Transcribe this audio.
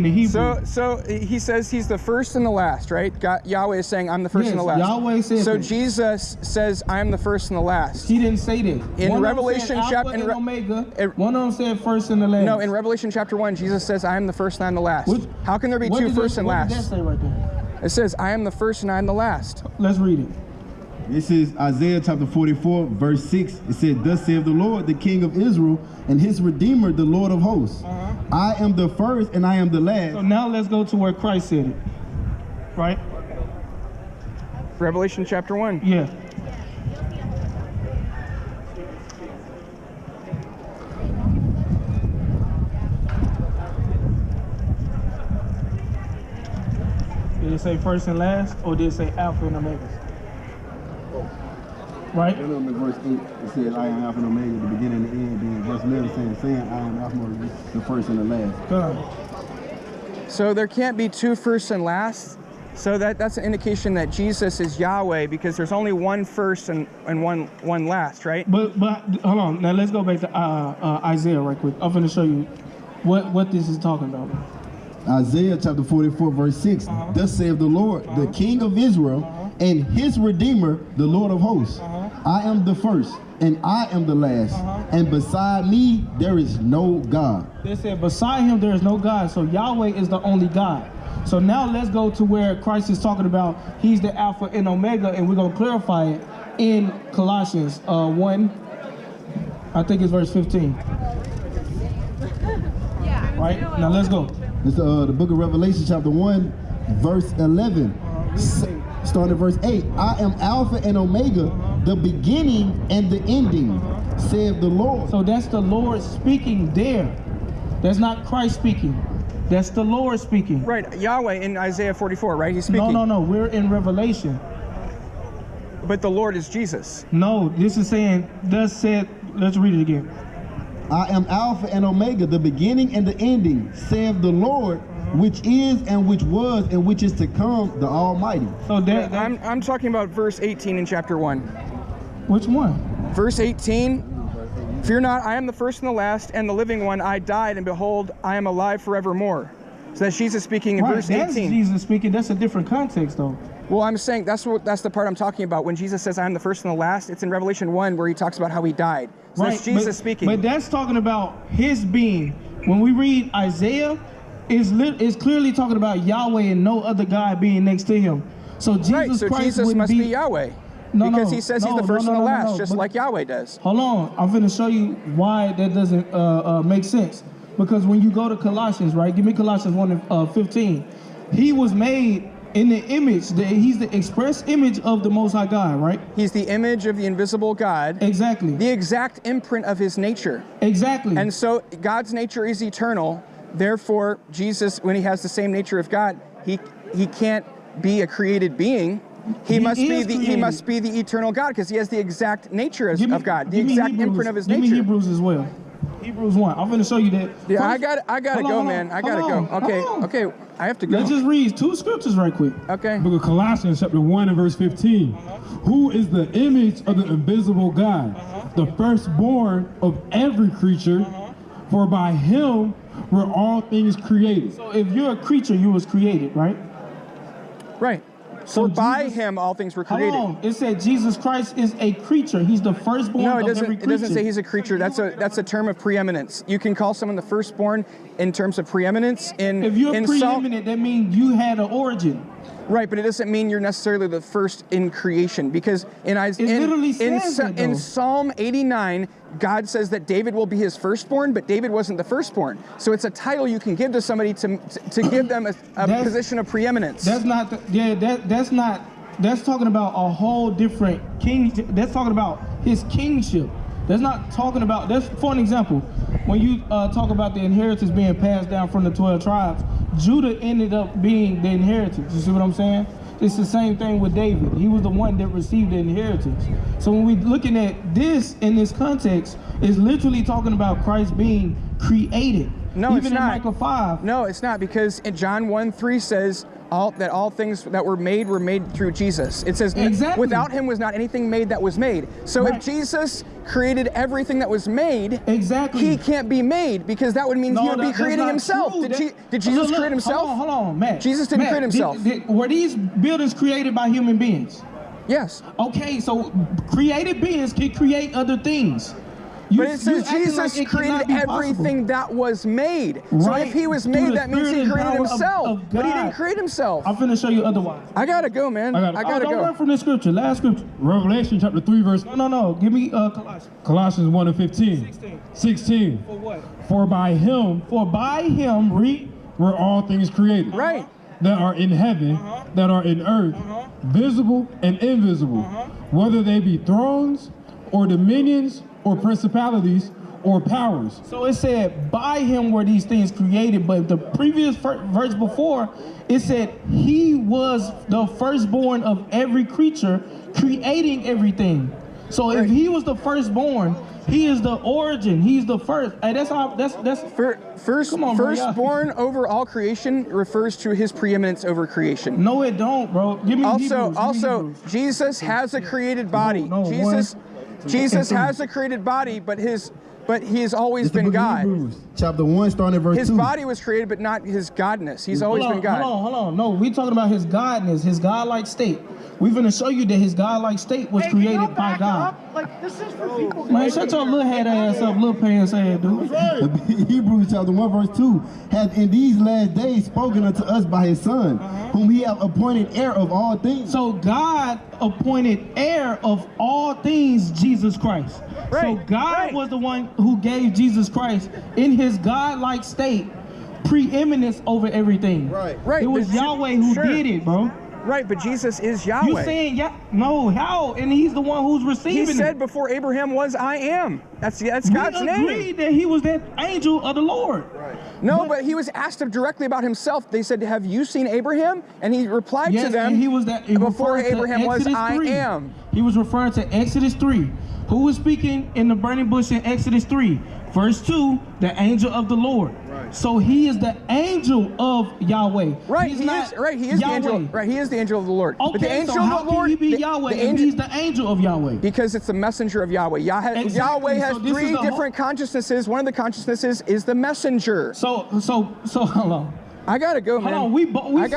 in the Hebrew. So he says he's the first and the last, right? Yahweh is saying, I'm the first and the last. Yahweh says so that. Jesus says, I'm the first and the last. He didn't say that. In Revelation chapter... Omega. One of them said first and the last. No, in Revelation chapter 1, Jesus says, I am the first and I am the last. How can there be two first and last? What did that say right there? It says, I am the first and I am the last. Let's read it. This is Isaiah chapter 44, verse 6. It said, thus saith the Lord, the King of Israel, and his Redeemer, the Lord of hosts. I am the first and I am the last. So now let's go to where Christ said it. Right? Revelation chapter 1. Yeah. Did it say first and last, or did it say Alpha and Omega? Right? In verse 8, it says, I am Alpha and Omega, the beginning and the end. Then verse 11 saying, I am Alpha and Omega, the first and the last. Good. So there can't be two first and last. So that's an indication that Jesus is Yahweh, because there's only one first and one last, right? But hold on. Now let's go back to Isaiah right quick. I'm going to show you what this is talking about. Isaiah chapter 44, verse 6. Thus saith the Lord, the King of Israel, and his Redeemer, the Lord of hosts. I am the first, and I am the last, and beside me there is no God. They said beside him there is no God, so Yahweh is the only God. So now let's go to where Christ is talking about he's the Alpha and Omega, and we're going to clarify it in Colossians 1, I think it's verse 15. Right? Now let's go. It's the book of Revelation chapter 1, verse 11. Starting at verse 8. I am Alpha and Omega, the beginning and the ending, saith the Lord. So that's the Lord speaking there. That's not Christ speaking. That's the Lord speaking. Right, Yahweh in Isaiah 44, right? He's speaking. No. We're in Revelation. But the Lord is Jesus. No, this is saying, thus said, let's read it again. I am Alpha and Omega, the beginning and the ending, saith the Lord, which is and which was and which is to come, the Almighty. So I'm talking about verse 18 in chapter 1. Which one? Verse 18. Fear not, I am the first and the last, and the living one. I died, and behold, I am alive forevermore. So that's Jesus speaking in verse 18. That's Jesus speaking. That's a different context, though. Well, I'm saying that's the part I'm talking about. When Jesus says, I am the first and the last, it's in Revelation 1 where he talks about how he died. So that's Jesus speaking. But that's talking about his being. When we read Isaiah, it's clearly talking about Yahweh and no other God being next to him. So Jesus Christ Jesus must be Yahweh. Because he says he's the first and the last, just like Yahweh does. Hold on. I'm going to show you why that doesn't make sense. Because when you go to Colossians, right? Give me Colossians 1:15. He was made in the image, he's the express image of the Most High God, right? He's the image of the invisible God. Exactly. The exact imprint of his nature. Exactly. And so God's nature is eternal. Therefore, Jesus, when he has the same nature of God, he can't be a created being. He must be the eternal God, because he has the exact nature of God, the exact imprint of his nature. Give me Hebrews as well. Hebrews 1. I'm going to show you that. Yeah, I gotta go, man. I gotta go. Okay, I have to go. Let's just read two scriptures right quick. Okay. Book of Colossians chapter 1 and verse 15. Who is the image of the invisible God, the firstborn of every creature, for by him were all things created. So if you're a creature, you was created, right? Right. So by him all things were created. Hold on. It said Jesus Christ is a creature. He's the firstborn of every creature. It doesn't say he's a creature. That's a term of preeminence. You can call someone the firstborn in terms of preeminence. If you're preeminent, that means you had an origin. Right, but it doesn't mean you're necessarily the first in creation, because in Psalm 89, God says that David will be his firstborn, but David wasn't the firstborn. So it's a title you can give to somebody to give them a position of preeminence. That's not. That's talking about a whole different king. That's talking about his kingship. That's not talking about. That's for an example. When you talk about the inheritance being passed down from the 12 tribes, Judah ended up being the inheritance. You see what I'm saying? It's the same thing with David. He was the one that received the inheritance. So when we're looking at this in this context, it's literally talking about Christ being created. No, even it's not. in Micah 5. No, it's not, because in John 1:3 says that all things that were made through Jesus. It says Exactly. without him was not anything made that was made. So Right. if Jesus created everything that was made, Exactly. he can't be made, because that would mean he would be that's creating not himself. true. Did Jesus Look, create himself? Hold on, Matt. Jesus didn't create himself. Were these buildings created by human beings? Yes. Okay, so created beings can create other things. But it says acting Jesus like it cannot created be possible. everything that was made. So Right. if he was Through made, the that means he spirit and created power himself. of But he God. didn't create himself. I'm finna show you otherwise. I gotta go, man. I gotta Don't go. run from the scripture. Last scripture. Revelation chapter 3 verse No. Give me Colossians. Colossians 1 and 15. 16. For what? For by him For by him, read. were all things created. Right. That are in heaven, that are in earth, visible and invisible, whether they be thrones or dominions or principalities or powers. So it said, by him were these things created, but the previous verse before, it said he was the firstborn of every creature, creating everything. So if he was the firstborn, he is the origin. He's the first. Hey, that's how. That's. Come on, bro, yeah. Firstborn over all creation refers to his preeminence over creation. No, it don't, bro. Give me Hebrews. Give me Also, Hebrews. Jesus has a created body. No, Jesus has a created body, but he has always It's the been book of God. Hebrews, chapter 1, starting at verse 2. His body was created, but not his godness. He's always been God. Hold on. No, we talking about his godness, his godlike state. We're gonna show you that his godlike state was created by God. Like, this is for people. Man, shut your little head ass up, little pants ass, dude. Hebrews chapter 1 verse 2 hath in these last days spoken unto us by his son, whom he hath appointed heir of all things. So God appointed heir of all things, Jesus Christ. So Right, God right. was the one who gave Jesus Christ in his godlike state preeminence over everything. Right. Right, It was but Yahweh who sure. did it, bro. Right, but Jesus is You Yahweh. saying no? How? And he's the one who's receiving He said it. before Abraham was, I am. That's We God's name. agreed that he was that angel of the Lord. No, but he was asked directly about himself. They said, have you seen Abraham? And he replied Yes, to them, and he was that before referring to Abraham was, Exodus I 3. am. He was referring to Exodus 3. Who was speaking in the burning bush in Exodus 3? Verse 2, the angel of the Lord. Right. So he is the angel of Yahweh. Right, He's he not is. Right, he is Yahweh. the angel. Right, he is the angel of the Lord. Okay, But the angel so how of the Lord, can he be the- Yahweh the and angel- he's the angel of Yahweh? Because it's the messenger of Yahweh. Exactly. Yahweh has So this is three the whole- different consciousnesses. One of the consciousnesses is the messenger. So hold on. I gotta go, man. Hold on. We